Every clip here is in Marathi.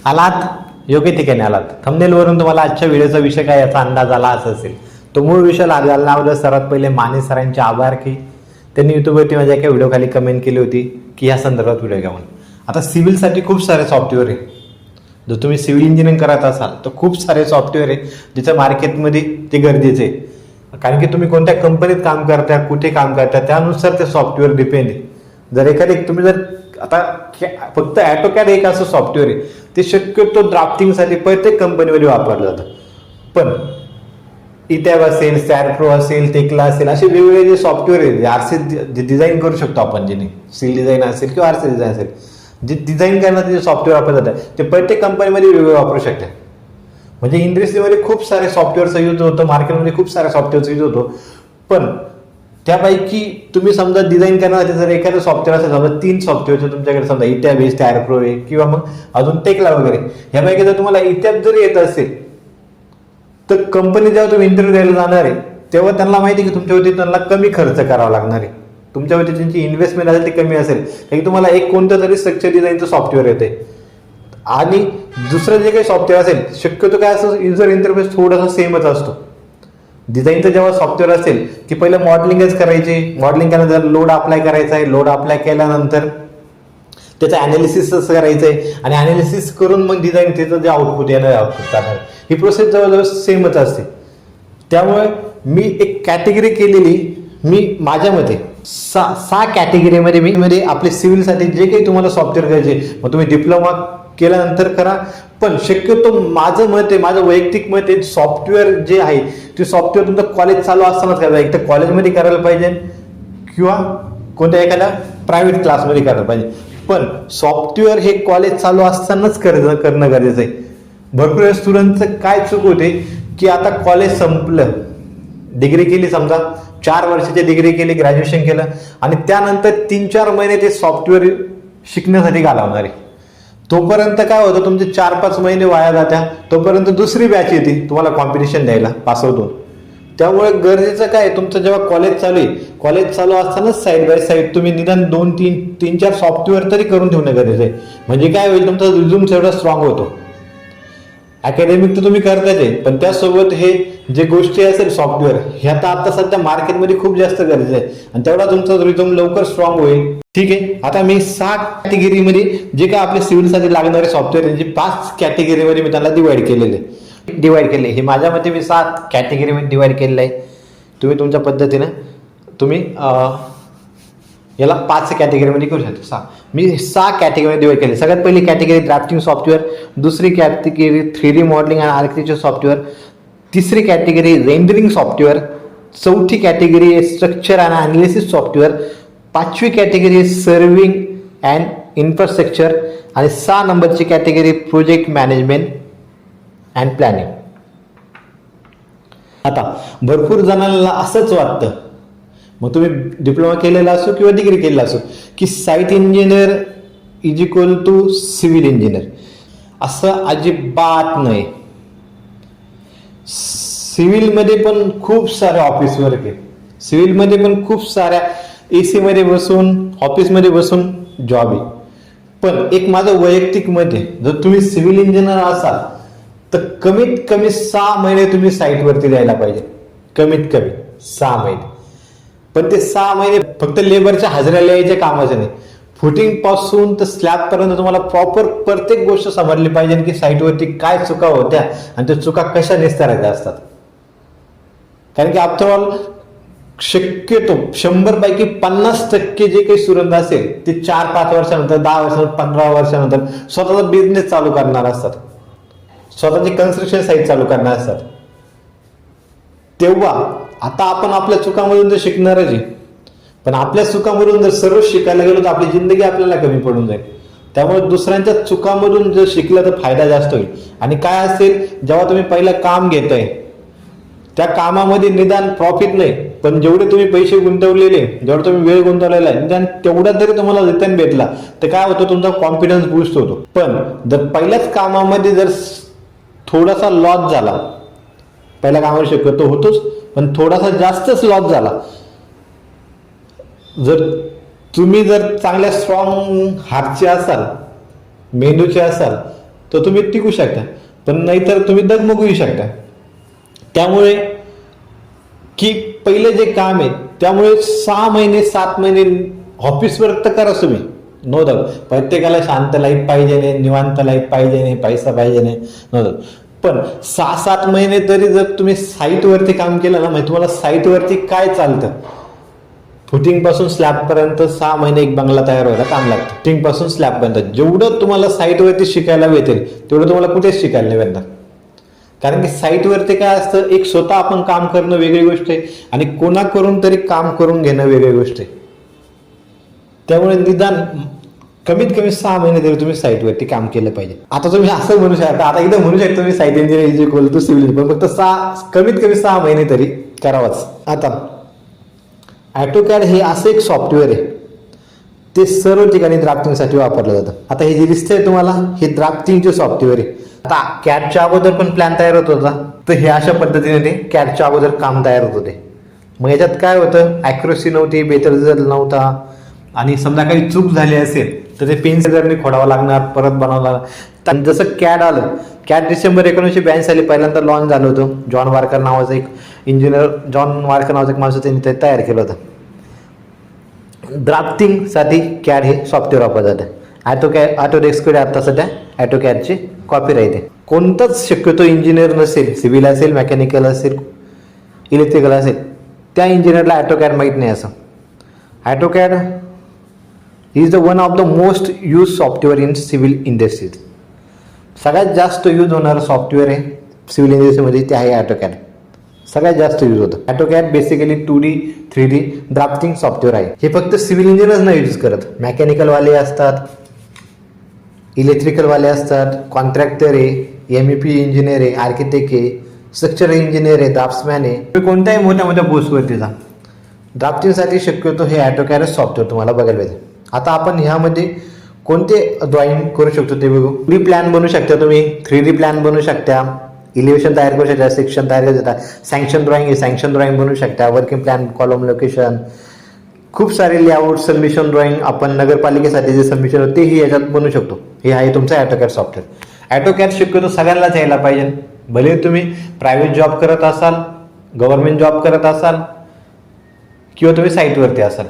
आलात योग्य ठिकाणी आलात. थंबनेलवरून तुम्हाला आजच्या व्हिडिओचा विषय काय याचा अंदाज आला असेल. तो मूळ विषय लावला सर्वात पहिले माने सरांचे आभार की त्यांनी युट्यूबवरती माझ्या एका व्हिडिओ खाली कमेंट केली होती की या संदर्भात व्हिडिओ घ्या म्हणून. आता सिव्हिलसाठी खूप सारे सॉफ्टवेअर आहे. जर तुम्ही सिव्हिल इंजिनिअरिंग करत असाल तर खूप सारे सॉफ्टवेअर आहे जिचं मार्केटमध्ये ते गरजेचे आहे. कारण की तुम्ही कोणत्या कंपनीत काम करता, कुठे काम करता, त्यानुसार ते सॉफ्टवेअर डिपेंड आहे. जर एखादे तुम्ही जर आता फक्त ॲटोकॅड एक असं सॉफ्टवेअर आहे ते शक्यतो ड्राफ्टिंगसाठी प्रत्येक कंपनीमध्ये वापरलं जातं. पण इटॅब असेल, सॅरप्रो असेल, टेक्ला असेल, असे वेगवेगळे जे सॉफ्टवेअर आहेत जे आरसी जे डिझाईन करू शकतो आपण, जेणे सील डिझाईन असेल किंवा आरसी डिझाईन असेल, जे डिझाईन करण्याचे जे सॉफ्टवेअर वापरले जातात ते प्रत्येक कंपनीमध्ये वेगवेगळे वापरू शकतात. म्हणजे इंडस्ट्रीमध्ये खूप सारे सॉफ्टवेअरचा यूज होतो, मार्केटमध्ये खूप साऱ्या सॉफ्टवेअरचा यूज होतो. पण त्यापैकी तुम्ही समजा डिझाईन करण्यासाठी जर एखादं सॉफ्टवेअर असेल, समजा 3 सॉफ्टवेअरचे तुमच्याकडे, समजा इटॅब आहे, सॅरप्रो आहे किंवा मग अजून टेक्ला वगैरे, ह्यापैकी जर तुम्हाला इटॅब जर येत असेल तर कंपनी जेव्हा तुम्ही इंटरव्ह्यू द्यायला जाणार आहे तेव्हा त्यांना माहिती आहे की तुमच्यावरती त्यांना कमी खर्च करावा लागणार आहे. तुमच्यावरती त्यांची इन्व्हेस्टमेंट असेल ती कमी असेल कारण तुम्हाला एक कोणतं तरी स्ट्रक्चर डिझाईनचं सॉफ्टवेअर येते. आणि दुसरं जे काही सॉफ्टवेअर असेल शक्यतो काय असं युजर इंटरफेस थोडासा सेमच असतो. डिझाईनचं जेव्हा सॉफ्टवेअर असेल की पहिलं मॉडेलिंगच करायचे, मॉडेलिंग केल्यानंतर लोड अप्लाय करायचा आहे, लोड अप्लाय केल्यानंतर त्याचं ॲनालिसिस करायचं आहे आणि ॲनालिसिस करून मग डिझाईन त्याचं जे आउटपुट येणार आउटपुट करणार, ही प्रोसेस जवळजवळ सेमच असते. त्यामुळे मी एक कॅटेगरी केलेली, मी माझ्या मते सहा कॅटेगरीमध्ये मी आपले सिव्हिलसाठी जे काही तुम्हाला सॉफ्टवेअर करायचे मग तुम्ही डिप्लोमा केल्यानंतर करा. पण शक्यतो माझं मत आहे, माझं वैयक्तिक मत आहे, सॉफ्टवेअर जे आहे ते सॉफ्टवेअर तुमचं कॉलेज चालू असतानाच करायला, एक तर कॉलेजमध्ये करायला पाहिजे किंवा कोणत्या एखाद्या प्रायव्हेट क्लासमध्ये करायला पाहिजे. पण सॉफ्टवेअर हे कॉलेज चालू असतानाच करणं गरजेचं आहे. भरपूर स्टुडंटचं काय चूक होते की आता कॉलेज संपलं, डिग्री केली, समजा 4 वर्षाची डिग्री केली, ग्रॅज्युएशन केलं आणि त्यानंतर 3-4 महिने ते सॉफ्टवेअर शिकण्यासाठी घालवणार आहे. तोपर्यंत काय होतं, तुमचे 4-5 महिने वाया जात्या, तोपर्यंत दुसरी बॅच येते तुम्हाला कॉम्पिटिशन द्यायला पास आउट होऊन. त्यामुळे गरजेचं काय, तुमचं जेव्हा कॉलेज चालू आहे, कॉलेज चालू असतानाच साईड बाय साईड तुम्ही निदान 2-3-4 सॉफ्टवेअर तरी करून ठेवणं गरजेचं आहे. म्हणजे काय होईल, तुमचा रिझ्यूम एवढा स्ट्रॉंग होतो. अकॅडमिक तर तुम्ही करताच आहे पण त्यासोबत हे जे गोष्टी असेल सॉफ्टवेअर हे आता सध्या मार्केटमध्ये खूप जास्त गरजेचं आहे आणि तेवढा तुमचा रिझ्यूम लवकर स्ट्रॉंग होईल. ठीक आहे. आता मी 6 कॅटेगरीमध्ये जे काय आपले सिव्हिलसाठी लागणारे सॉफ्टवेअर त्यांची 5 कॅटेगरीमध्ये मी त्यांना डिवाइड केले. हे माझ्या मते मी 7 कॅटेगरीमध्ये डिवाइड केलेलं आहे. तुम्ही तुमच्या पद्धतीनं तुम्ही याला 5 कॅटेगरीमध्ये करू शकता. मी 6 कॅटेगरीमध्ये डिवाइड केले. सगळ्यात पहिली कॅटेगरी ड्राफ्टिंग सॉफ्टवेअर, दुसरी कॅटेगरी 3D मॉडेलिंग आणि आर्किटेक्चर सॉफ्टवेअर, तिसरी कॅटेगरी रेंडरिंग सॉफ्टवेअर, चौथी category structure and analysis software, 5वी कॅटेगरी सर्व्हिंग अँड इन्फ्रास्ट्रक्चर आणि 6 नंबरची category project management and planning. आता भरपूर जणांना असंच वाटतं, मग तुम्ही डिप्लोमा केलेला असो किंवा डिग्री केलेला असो, की site engineer is equal to civil engineer. असं अजिबात नाही. सिव्हिलमध्ये पण खूप सारे ऑफिस वर्क आहे, सिव्हिलमध्ये पण खूप साऱ्या AC मध्ये बसून, ऑफिसमध्ये बसून जॉब आहे. पण एक माझं वैयक्तिक मत आहे, जर तुम्ही सिव्हिल इंजिनियर असाल तर कमीत कमी 6 महिने तुम्ही साईटवरती द्यायला पाहिजे. कमीत कमी 6 महिने. पण ते 6 महिने फक्त लेबरच्या हजेऱ्या लिहायच्या कामाचे नाही. फुटिंग पासून तर स्लॅब पर्यंत तुम्हाला प्रॉपर प्रत्येक गोष्ट समजली पाहिजे की साईटवरती काय चुका होत्या आणि त्या चुका कशा निस्तारायच्या असतात. कारण की आफ्टर ऑल शक्यतो 100 पैकी 50% जे काही स्टुडंट असेल ते 4-5 वर्षानंतर, 10 वर्षानंतर, 15 वर्षानंतर स्वतःचा बिझनेस चालू करणार असतात, स्वतःची कन्स्ट्रक्शन साईट चालू करणार असतात. तेव्हा आता आपण आपल्या चुकामधून तर शिकणारच आहे, पण आपल्या चुकामधून जर सर्व शिकायला गेलो तर आपली जिंदगी आपल्याला कमी पडून जाईल. त्यामुळे दुसऱ्यांच्या चुकामधून जर शिकलं तर फायदा जास्त होईल. आणि काय असेल, जेव्हा तुम्ही पहिलं काम घेताय त्या कामामध्ये निदान प्रॉफिट नाही, पण जेवढे तुम्ही पैसे गुंतवलेले, जेवढा तुम्ही वेळ गुंतवलेला आहे, निदान तेवढा जरी तुम्हाला रिटर्न भेटला तर काय होतं, तुमचा कॉन्फिडन्स बूस्ट होतो. पण जर पहिल्याच कामामध्ये जर थोडासा लॉस झाला, पहिल्या कामावर शक्यतो होतोच पण थोडासा जास्तच लॉस झाला, जर तुम्ही चांगल्या स्ट्रॉंग हार्टचे असाल, मेंदूचे असाल तर तुम्ही टिकू शकता, पण नाहीतर तुम्ही डगमगू शकता. त्यामुळे की पहिले जे काम आहे त्यामुळे 6 महिने 7 महिने ऑफिस वर्क तर करा तुम्ही, नो डाऊट. प्रत्येकाला शांत लाईफ पाहिजे नाही, निवांत लाईफ पाहिजे नाही, पैसा पाहिजे नाही, नो डाऊट. पण 6-7 महिने तरी जर तुम्ही साईटवरती काम केलं ना, म्हणजे तुम्हाला साईटवरती काय चालतं, फुटिंग पासून स्लॅब पर्यंत 6 महिने एक बंगला तयार व्हायला काम लागतं. फुटिंग पासून स्लॅब पर्यंत जेवढं तुम्हाला साईटवरती शिकायला भेटेल तेवढं तुम्हाला कुठेच शिकायला नाही भेटणार. कारण की साईटवरती काय असतं, एक स्वतः आपण काम करणं वेगळी गोष्ट आहे आणि कोणा करून तरी काम करून घेणं वेगळी गोष्ट आहे. त्यामुळे निदान कमीत कमी 6 महिने तरी तुम्ही साईटवरती काम केलं पाहिजे. आता तुम्ही असं म्हणू शकता, आता एकदा म्हणू शकता तुम्ही साईट इंजिनिअरिंग जे बोलतो सिव्हिल, पण फक्त कमीत कमी 6 महिने तरी करावाच. आता ऑटोकॅड हे असं एक सॉफ्टवेअर आहे, ते सर्व ठिकाणी ड्राफ्टिंगसाठी वापरलं जातं. आता हे जे दिसतंय तुम्हाला, हे ड्राफ्टिंगचे सॉफ्टवेअर आहे. आता कॅडच्या अगोदर पण प्लॅन तयार होत होता, तर हे अशा पद्धतीने ते कॅडच्या अगोदर काम तयार होत होते. मग याच्यात काय होतं, ॲक्युरसी नव्हती, बेटर रिझल्ट नव्हता, आणि समजा काही चूक झाली असेल तर ते पेन्सिलरने खोडावं लागणार, परत बनावं लागणार. जसं कॅड आलं, कॅड डिसेंबर 1982 साली पहिल्यांदा लॉन्च झालं होतं. जॉन वारकर नावाचं एक इंजिनियर, जॉन वारकर नावाचं एक माणूस त्यांनी ते तयार केलं होतं. ड्राफ्टिंगसाठी कॅड हे सॉफ्टवेअर वापरलं जातं. ऑटोडेस्ककडे आता सध्या ऑटोकॅडची कॉपीराईट आहे. कोणतंच शक्यतो इंजिनियर नसेल, सिव्हिल असेल, मेकॅनिकल असेल, इलेक्ट्रिकल असेल, त्या इंजिनियरला ऑटोकॅड माहीत नाही असं. AutoCAD is the one of the most use software in civil industries. सगळ्यात जास्त यूज होणारं सॉफ्टवेअर आहे सिव्हिल इंडस्ट्रीमध्ये, ते आहे ऑटोकॅड. सगळ्यात जास्त यूज होतं. AutoCAD basically 2D 3D drafting software आहे. हे फक्त सिव्हिल इंजिनियर्स नाही यूज करत, मेकॅनिकलवाले असतात, इलेक्ट्रिकलवाले असतात, कॉन्ट्रॅक्टर आहे, MEP इंजिनियर आहे, आर्किटेक्ट आहे, स्ट्रक्चरल इंजिनियर आहे, ड्राफ्ट्समॅन आहे. तुम्ही कोणत्याही मोठ्या मोठ्या पोस्टवरती जा, ड्राफ्टिंगसाठी शक्यतो हे ऑटोकॅड सॉफ्टवेअर तुम्हाला बघायला मिळेल. आता आपण ह्यामध्ये कोणते ड्रॉइंग करू शकतो ते बघू. 2D प्लॅन बनवू शकता तुम्ही, 3D प्लॅन बनवू शकता, इलिव्हेशन तयार करू शकता, सेक्शन तयार करू शकता, सँक्शन ड्रॉइंग आहे, सँक्शन ड्रॉइंग बनवू शकता, वर्किंग प्लॅन, कॉलम लोकेशन, खूप सारे लेआउट, सबमिशन ड्रॉइंग, आपण नगरपालिकेसाठी जे सबमिशन होतं तेही याच्यात बनवू शकतो. हे आहे तुमचं ऑटोकॅड सॉफ्टवेअर. ऑटोकॅड शक्यतो सगळ्यांनाच यायला पाहिजे, भले तुम्ही प्रायव्हेट जॉब करत असाल, गव्हर्नमेंट जॉब करत असाल किंवा तुम्ही साईटवरती असाल.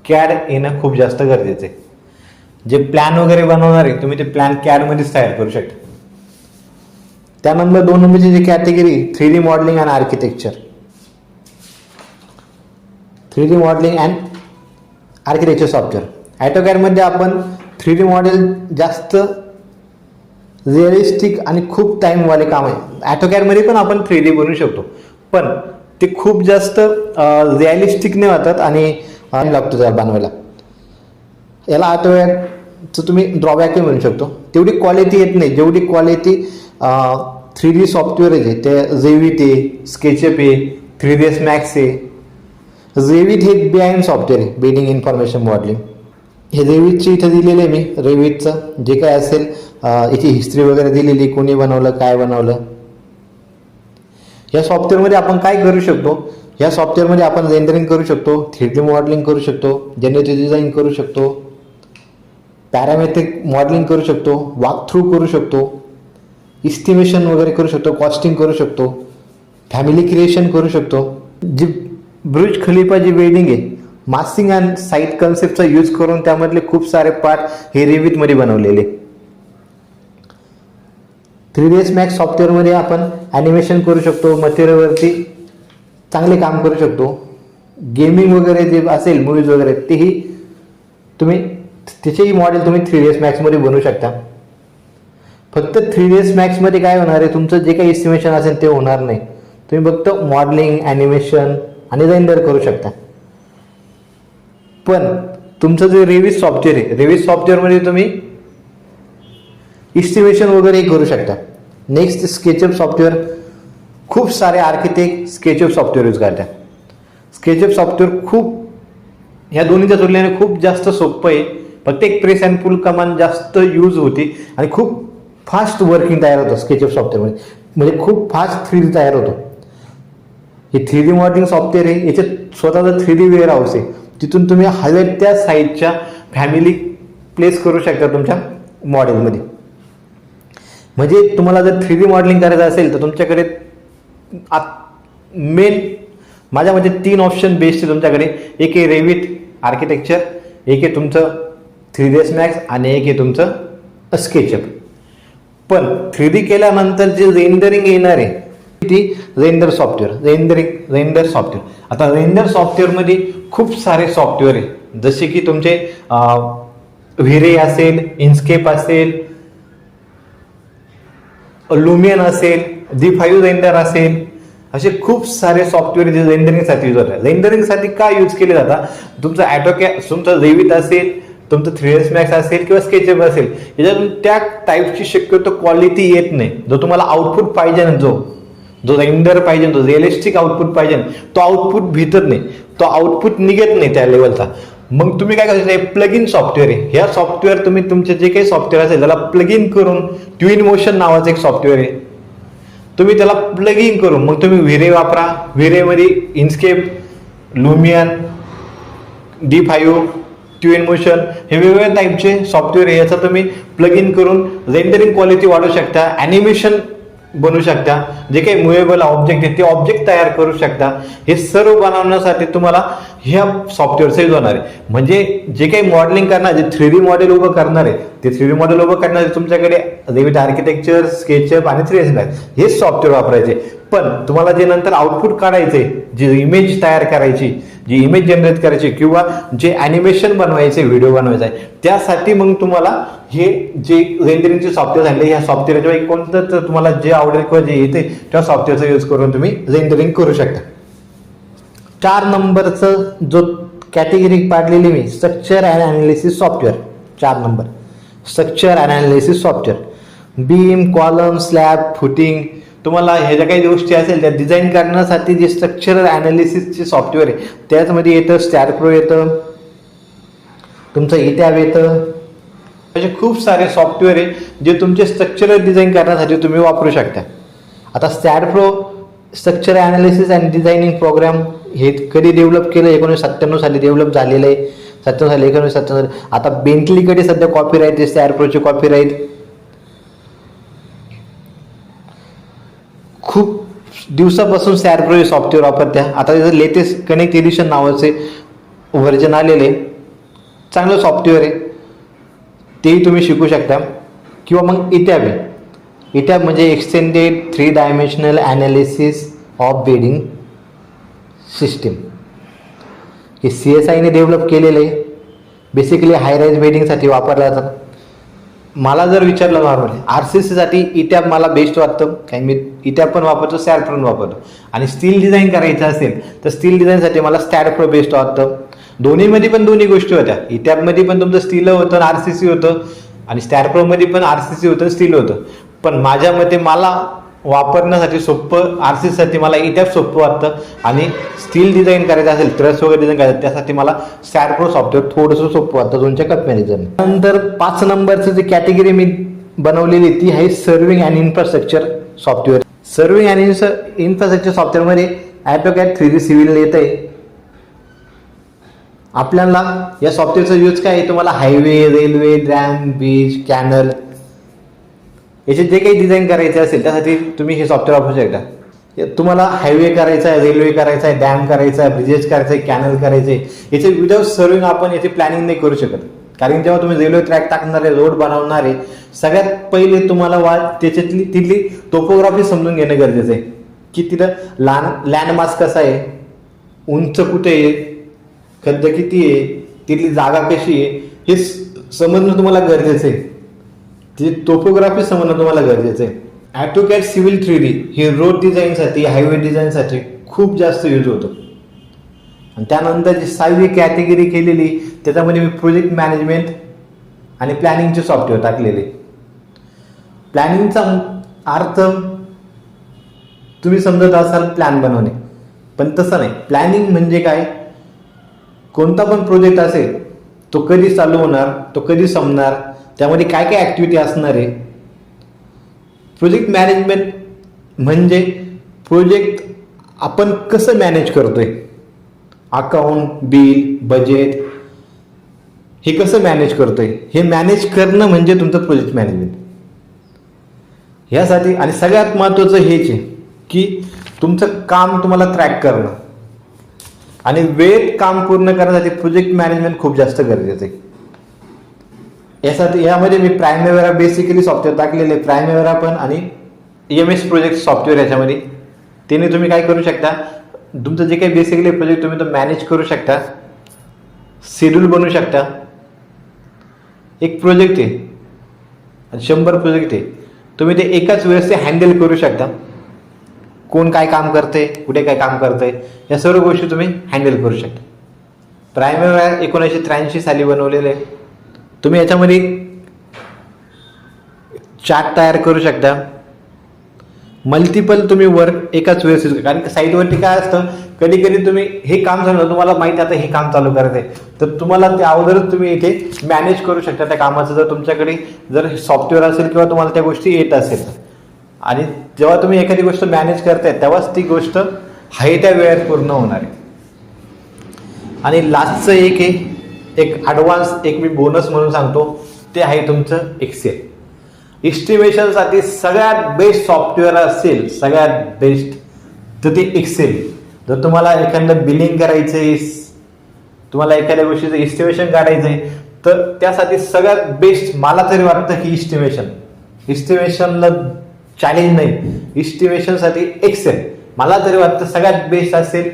कॅड येणं खूप जास्त गरजेचं आहे. जे प्लॅन वगैरे बनवणार आहे तुम्ही ते प्लॅन कॅडमध्येच तयार करू शकता. त्यानंतर 2 नंबरची जी category 3D modeling and architecture. 3D modeling and architecture software. ऑटोकॅडमध्ये आपण 3D मॉडेल जास्त रिअलिस्टिक आणि खूप टाईमवाले काम आहे. ऑटोकॅडमध्ये पण आपण 3D बनवू शकतो, पण ते खूप जास्त रिअलिस्टिक नाही वाटत आणि लागतो त्याला बनवायला. याला ऑटोकॅडचं तुम्ही ड्रॉबॅकही म्हणू शकतो, तेवढी क्वालिटी येत नाही जेवढी क्वालिटी 3D सॉफ्टवेअर आहे. ते Revit आहे, स्केचअप आहे, 3ds Max आहे. Revit हे बिहाइंड सॉफ्टवेअर आहे, बिल्डिंग इन्फॉर्मेशन मॉडेलिंग. हे Revitची इथं दिलेलं आहे मी, Revitचं जे काय असेल याची हिस्ट्री वगैरे दिलेली, कोणी बनवलं, काय बनवलं. या सॉफ्टवेअरमध्ये आपण काय करू शकतो, या सॉफ्टवेअरमध्ये आपण रेंडरिंग करू शकतो, 3D मॉडेलिंग करू शकतो, जनरेटिव्ह डिझाईन करू शकतो, पॅरामेट्रिक मॉडेलिंग करू शकतो, वॉक थ्रू करू शकतो, इस्टिमेशन वगैरे करू शकतो, कॉस्टिंग करू शकतो, फॅमिली क्रिएशन करू शकतो. जी बुर्ज खलिफा जी बिल्डिंग आहे, मासिंग अँड साईट कन्सेप्टचा यूज करून त्यामधले खूप सारे पार्ट हे Revitमध्ये बनवलेले. 3ds Max सॉफ्टवेअरमध्ये आपण ॲनिमेशन करू शकतो, मटेरियलवरती चांगले काम करू शकतो. गेमिंग वगैरे जे असेल, मूवीज वगैरे, तेही तुम्ही त्याचेही मॉडेल तुम्ही 3ds Maxमध्ये बनवू शकता. फक्त 3ds Maxमध्ये काय होणार आहे, तुमचं जे काही एस्टिमेशन असेल ते होणार नाही. तुम्ही फक्त मॉडेलिंग, ॲनिमेशन आणि रेंडर करू शकता. पण तुमचं जे Revit सॉफ्टवेअर आहे, Revit सॉफ्टवेअरमध्ये तुम्ही इस्टिमेशन वगैरे करू शकता. Next SketchUp software. खूप सारे आर्किटेक्ट स्केचअप सॉफ्टवेअर यूज करतात. स्केचअप सॉफ्टवेअर खूप ह्या दोन्हीच्या तुलनेने खूप जास्त सोपं आहे. फक्त एक प्रेस अँड पुल कमांड जास्त यूज होती आणि खूप फास्ट वर्किंग तयार होतं स्केचअप सॉफ्टवेअरमध्ये, म्हणजे खूप फास्ट 3D तयार होतो. हे 3D मॉडेलिंग सॉफ्टवेअर आहे, याच्यात स्वतःचा 3D वेअर हाऊस आहे, तिथून तुम्ही हव्या त्या साईजच्या फॅमिली प्लेस करू शकता तुमच्या मॉडेलमध्ये. म्हणजे तुम्हाला जर 3D मॉडेलिंग करायचं असेल तर तुमच्याकडे मेन माझ्या मते 3 ऑप्शन बेस्ट आहे तुमच्याकडे. एक आहे रेविट आर्किटेक्चर, एक आहे तुमचं 3ds मॅक्स आणि एक आहे तुमचं स्केचअप. पण 3D केल्यानंतर जे रेंडरिंग येणार आहे ती रेंडर सॉफ्टवेअर. आता रेंडर सॉफ्टवेअरमध्ये खूप सारे सॉफ्टवेअर आहे, जसे की तुमचे व्हिरे असेल, इन्स्केप असेल, लुमियन असेल, D5 रेंडर असेल, असे खूप सारे सॉफ्टवेअर जे रेंडरिंगसाठी यूज होतात. रेंडरिंगसाठी काय यूज केले जातात, तुमचं तुमचं रेविट असेल, तुमचं 3ds मॅक्स असेल किंवा स्केचअप असेल, याच्यातून त्या टाईपची शक्यतो क्वालिटी येत नाही. जो तुम्हाला आउटपुट पाहिजे ना, जो रेंडर पाहिजे, जो रिअलिस्टिक आउटपुट पाहिजे, तो आउटपुट भेटत नाही, तो आउटपुट निघत नाही त्या लेवलचा. मग तुम्ही काय करायचं, प्लग इन सॉफ्टवेअर आहे. ह्या सॉफ्टवेअर तुम्ही तुमचे जे काही सॉफ्टवेअर असेल त्याला प्लग इन करून, ट्विन मोशन नावाचं एक सॉफ्टवेअर आहे, तुम्ही त्याला प्लग इन करून मग तुम्ही व्हिरे वापरा. व्हिरेमध्ये इन्स्केप, लुमियन, D5, ट्विन मोशन हे वेगवेगळ्या टाईपचे सॉफ्टवेअर आहे. याचा तुम्ही प्लग इन करून रेंडरिंग क्वालिटी वाढवू शकता, ॲनिमेशन बनवू शकता, जे काही मुव्हेबल ऑब्जेक्ट आहे ते ऑब्जेक्ट तयार करू शकता. हे सर्व बनवण्यासाठी तुम्हाला ह्या सॉफ्टवेअरचा यूज होणार आहे. म्हणजे जे काही मॉडेलिंग करणार, जे 3D मॉडेल उभं करणार आहे, ते 3D मॉडेल उभं करणार तुमच्याकडे रेविट आर्किटेक्चर, स्केचअप आणि 3ds मॅक्स हेच सॉफ्टवेअर वापरायचे. पण तुम्हाला जे नंतर आउटपुट काढायचे, जे इमेज तयार करायची, जी इमेज जनरेट करायची किंवा जे ॲनिमेशन बनवायचे, व्हिडिओ बनवायचा आहे, त्यासाठी मग तुम्हाला हे जे रेंडरिंगचे सॉफ्टवेअर झाले, ह्या सॉफ्टवेअरच्या कोणतं तर तुम्हाला जे आवडेल किंवा जे येते त्या सॉफ्टवेअरचा यूज करून तुम्ही रेंडरिंग करू शकता. 4 नंबरचं जो कॅटेगरी पाडलेली मी, structure and analysis software. 4 number structure and analysis software. Beam, column, slab, footing, तुम्हाला ह्या ज्या काही गोष्टी असेल त्या डिझाईन करण्यासाठी जे स्ट्रक्चरल ॲनालिसिसचे सॉफ्टवेअर आहे त्याचमध्ये येतं स्टॅडप्रो येतं, तुमचं इटॅब येतं. असे खूप सारे सॉफ्टवेअर आहे जे तुमचे स्ट्रक्चरल डिझाईन करण्यासाठी तुम्ही वापरू शकता. आता STAAD Pro structure analysis and designing program हे कधी डेव्हलप केलं, 1997 साली डेव्हलप झालेलं आहे. 1997. आता बेंटलीकडे सध्या कॉपीराईट आहे, स्टॅडप्रोचे कॉपीराईट. खूप दिवसापासून स्टॅडप्रो हे सॉफ्टवेअर वापरत्या. आता त्याचं लेटेस्ट कनेक्ट एडिशन नावाचे व्हर्जन आलेले, चांगलं सॉफ्टवेअर आहे, तेही तुम्ही शिकू शकता. किंवा मग इटॅब आहे. इटॅब म्हणजे extended 3 dimensional analysis of building system. हे CSIने डेव्हलप केलेलं आहे. बेसिकली हाय राईज बेडिंगसाठी वापरला जातात. मला जर विचारलं नॉर्मली RCCसाठी इटॅब मला बेस्ट वाटतं, कारण मी इटॅब पण वापरतो, स्टॅडप्रो पण वापरतो. आणि स्टील डिझाईन करायचं असेल तर स्टील डिझाईनसाठी मला स्टॅडप्रो बेस्ट वाटतं. दोन्हीमध्ये पण दोन्ही गोष्टी होत्या. इटॅबमध्ये पण तुमचं स्टील होतं, RCC होतं, आणि स्टॅडप्रोमध्ये पण RCC होतं, स्टील होतं. पण माझ्या मते मला वापरण्यासाठी सोपं, RCCसाठी मला इटॅब सोपं वाटतं, आणि स्टील डिझाईन करायचं असेल, ट्रस वगैरे डिझाईन करायचं त्यासाठी मला स्टॅडप्रो सॉफ्टवेअर थोडंसं सोपं वाटतं दोनच्या कंपॅरिझन. नंतर 5 नंबरचं जी कॅटेगरी मी बनवलेली ती आहे serving and infrastructure software. Serving and infrastructure सॉफ्टवेअरमध्ये AutoCAD 3D सिव्हिल येत आहे. आपल्याला या सॉफ्टवेअरचा यूज काय आहे, तुम्हाला highway, railway, dam, beach, canal याचे जे काही डिझाईन करायचे असेल त्यासाठी तुम्ही हे सॉफ्टवेअर वापरू शकता. तुम्हाला हायवे करायचा आहे, रेल्वे करायचा आहे, डॅम करायचा आहे, ब्रिजेस करायचं आहे, कॅनल करायचे आहे, याचे विदाउट सर्व्हिंग आपण याची प्लॅनिंग नाही करू शकत. कारण जेव्हा तुम्ही रेल्वे ट्रॅक टाकणार आहे, रोड बनवणार आहे, सगळ्यात पहिले तुम्हाला त्याच्यातली तिथली टोपोग्राफी समजून घेणं गरजेचं आहे, की तिथं लँडमार्क कसा आहे, उंच कुठे आहे, खड्ड किती आहे, तिथली जागा कशी आहे, हे समजणं तुम्हाला गरजेचं आहे. ती टोपोग्राफी समजणं तुम्हाला गरजेचं आहे. AutoCAD सिव्हिल 3D हे रोड डिझाईनसाठी, हायवे डिझाईनसाठी खूप जास्त यूज होतं. आणि त्यानंतर जी 6वी कॅटेगरी केलेली त्याच्यामध्ये मी प्रोजेक्ट मॅनेजमेंट आणि प्लॅनिंगचे सॉफ्टवेअर टाकलेले. प्लॅनिंगचा अर्थ तुम्ही समजत असाल प्लॅन बनवणे, पण तसं नाही. प्लॅनिंग म्हणजे काय, कोणता पण प्रोजेक्ट असेल तो कधी चालू होणार, तो कधी संपणार, त्यामध्ये काय काय ॲक्टिव्हिटी असणार आहे. प्रोजेक्ट मॅनेजमेंट म्हणजे प्रोजेक्ट आपण कसं मॅनेज करतोय, अकाउंट, बिल, बजेट हे कसं मॅनेज करतोय, हे मॅनेज करणं म्हणजे तुमचं प्रोजेक्ट मॅनेजमेंट. ह्यासाठी आणि सगळ्यात महत्त्वाचं हेच आहे की तुमचं काम तुम्हाला ट्रॅक करणं आणि वेळेत काम पूर्ण करण्यासाठी प्रोजेक्ट मॅनेजमेंट खूप जास्त गरजेचं आहे. यामध्ये मी प्रायमेरा बेसिकली सॉफ्टवेअर टाकलेले, प्रायमेरा पण आणि EMS प्रोजेक्ट सॉफ्टवेअर याच्यामध्ये. त्याने तुम्ही काय करू शकता, तुमचं जे काही बेसिकली प्रोजेक्ट तुम्ही तो मॅनेज करू शकता, शेड्यूल बनवू शकता. एक प्रोजेक्ट आहे 100 प्रोजेक्ट आहे, तुम्ही ते एकाच वेळेस ते हँडल करू शकता. कोण काय काम करते, कुठे काय काम करते, या सर्व गोष्टी तुम्ही हँडल करू शकता. प्रायमेरा 1983 साली बनवलेले आहे. तुम्ही याच्यामध्ये चार्ट तयार करू शकता. मल्टिपल तुम्ही वर्क एकाच वेळेस, कारण साईटवरती काय असतं, कधी कधी तुम्ही हे काम झालं, तुम्हाला माहिती आता हे काम चालू करत आहे, तर तुम्हाला ते अगोदरच तुम्ही इथे मॅनेज करू शकता त्या कामाचं, जर तुमच्याकडे जर सॉफ्टवेअर असेल किंवा तुम्हाला त्या गोष्टी येत असेल. आणि जेव्हा तुम्ही एखादी गोष्ट मॅनेज करताय तेव्हाच ती गोष्ट आहे त्या वेळेत पूर्ण होणार आहे. आणि लास्टचं एक ॲडव्हान्स एक मी बोनस म्हणून सांगतो, ते आहे तुमचं एक्सेल. एस्टिमेशनसाठी सगळ्यात बेस्ट सॉफ्टवेअर असेल, सगळ्यात बेस्ट, तर ते एक्सेल. जर तुम्हाला एखादं बिलिंग करायचं आहे, तुम्हाला एखाद्या गोष्टीचं एस्टिमेशन काढायचं आहे, तर त्यासाठी सगळ्यात बेस्ट मला तरी वाटतं की एस्टिमेशनला चॅलेंज नाही, एस्टिमेशनसाठी एक्सेल मला तरी वाटतं सगळ्यात बेस्ट असेल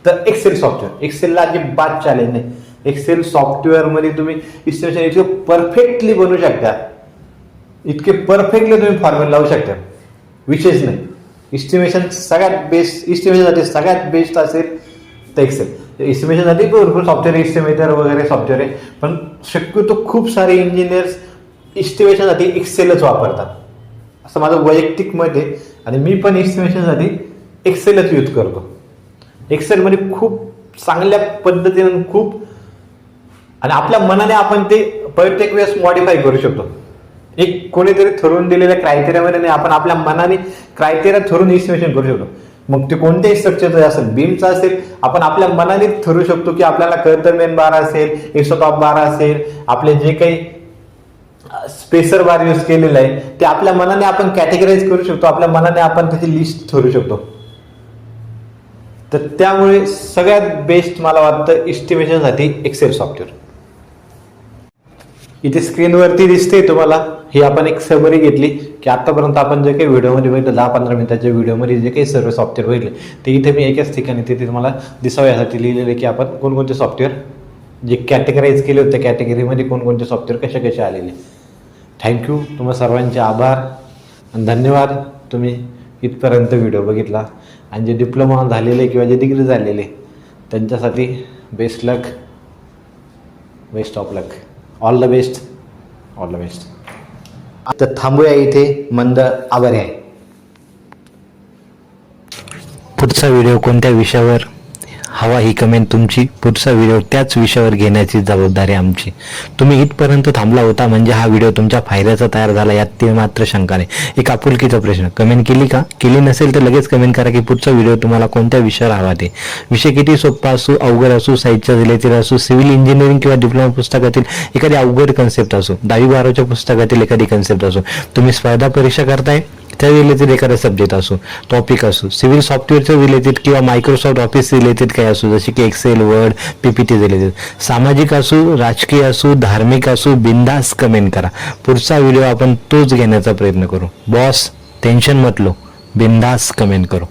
तर एक्सेल सॉफ्टवेअर. एक्सेलला अजिबात चॅलेंज नाही. एक्सेल सॉफ्टवेअरमध्ये तुम्ही एस्टिमेशन इतके परफेक्टली बनवू शकता, इतके परफेक्टली तुम्ही फॉर्म्युला लावू शकता, विशेष नाही. एस्टिमेशन सगळ्यात बेस्ट, एस्टिमेशनसाठी सगळ्यात बेस्ट असेल तर एक्सेल. एस्टिमेशनसाठी भरपूर सॉफ्टवेअर, एस्टिमेटर वगैरे सॉफ्टवेअर आहे, पण शक्यतो खूप सारे इंजिनियर्स एस्टिमेशनसाठी एक्सेलच वापरतात, असं माझं वैयक्तिक मत आहे. आणि मी पण एस्टिमेशनसाठी एक्सेलच यूज करतो. एक्सेलमध्ये खूप चांगल्या पद्धतीने खूप, आणि आपल्या मनाने आपण ते प्रत्येक वेळेस मॉडिफाय करू शकतो. एक कोणीतरी ठरवून दिलेल्या क्रायटेरियामध्ये नाही, आपण आपल्या मनाने क्रायटेरिया ठरवून एस्टिमेशन करू शकतो. मग ते कोणत्याही स्ट्रक्चरचं असेल, बीमचं असेल, आपण आपल्या मनाने ठरवू शकतो की आपल्याला कर्तन बार असेल, एक्सोटॉप बार असेल, आपले जे काही स्पेसर बार यूज केलेलं आहे ते आपल्या मनाने आपण कॅटेगराईज करू शकतो, आपल्या मनाने आपण त्याची लिस्ट ठरवू शकतो. तर त्यामुळे सगळ्यात बेस्ट मला वाटतं एस्टिमेशनसाठी एक्सेल सॉफ्टवेअर. इथे स्क्रीनवरती दिसते तुम्हाला, ही आपण एक समरी घेतली की आतापर्यंत आपण जे काही व्हिडिओमध्ये बघितलं, 10-15 मिनिटाच्या व्हिडिओमध्ये जे काही सर्व सॉफ्टवेअर बघितले, ते इथे मी एकाच ठिकाणी तिथे तुम्हाला दिसावं यासाठी लिहिलेलं आहे की आपण कोणकोणते सॉफ्टवेअर जे कॅटेगराईज केले होते, कॅटेगरीमध्ये कोणकोणते सॉफ्टवेअर कसे आलेले. थँक्यू, तुम्हा सर्वांचे आभार आणि धन्यवाद. तुम्ही इथपर्यंत व्हिडिओ बघितला. आणि जे डिप्लोमा झालेले किंवा जे डिग्री झालेले त्यांच्यासाठी best luck, best of luck, all the best, all the best. तर थांबूया इथे, मंद आभारी आहे. पुढचा व्हिडिओ कोणत्या विषयावर हवा ही कमेंट तुमची. पुढचा व्हिडिओ त्याच विषयावर घेण्याची जबाबदारी आमची. तुम्ही इथपर्यंत थांबला होता म्हणजे हा व्हिडिओ तुमच्या फायद्याचा तयार झाला, यात ते मात्र शंका नाही. एक आपुलकीचा प्रश्न, कमेंट केली का? केली नसेल तर लगेच कमेंट करा की पुढचा व्हिडिओ तुम्हाला कोणत्या विषयावर हवा ते. विषय किती सोपा असो, अवघड असो, साईटच्या रिलेटेड असो, सिव्हिल इंजिनिअरिंग किंवा डिप्लोमा पुस्तकातील एखादी अवघड कन्सेप्ट असो, 10वी-12वीच्या पुस्तकातील एखादी कन्सेप्ट असो, तुम्ही स्पर्धा परीक्षा करताय त्या रिलेटेड एखादा सब्जेक्ट असो, टॉपिक असो, सिव्हिल सॉफ्टवेअरच्या रिलेटेड किंवा मायक्रोसॉफ्ट ऑफिस रिलेटेड काही असो, जसे की एक्सेल, वर्ड, PPT रिलेटेड, सामाजिक असो, राजकीय असो, धार्मिक असो, बिंदास कमेंट करा. पुढचा व्हिडिओ आपण तोच घेण्याचा प्रयत्न करू. बॉस टेन्शन मत लो, बिंदास कमेंट करो.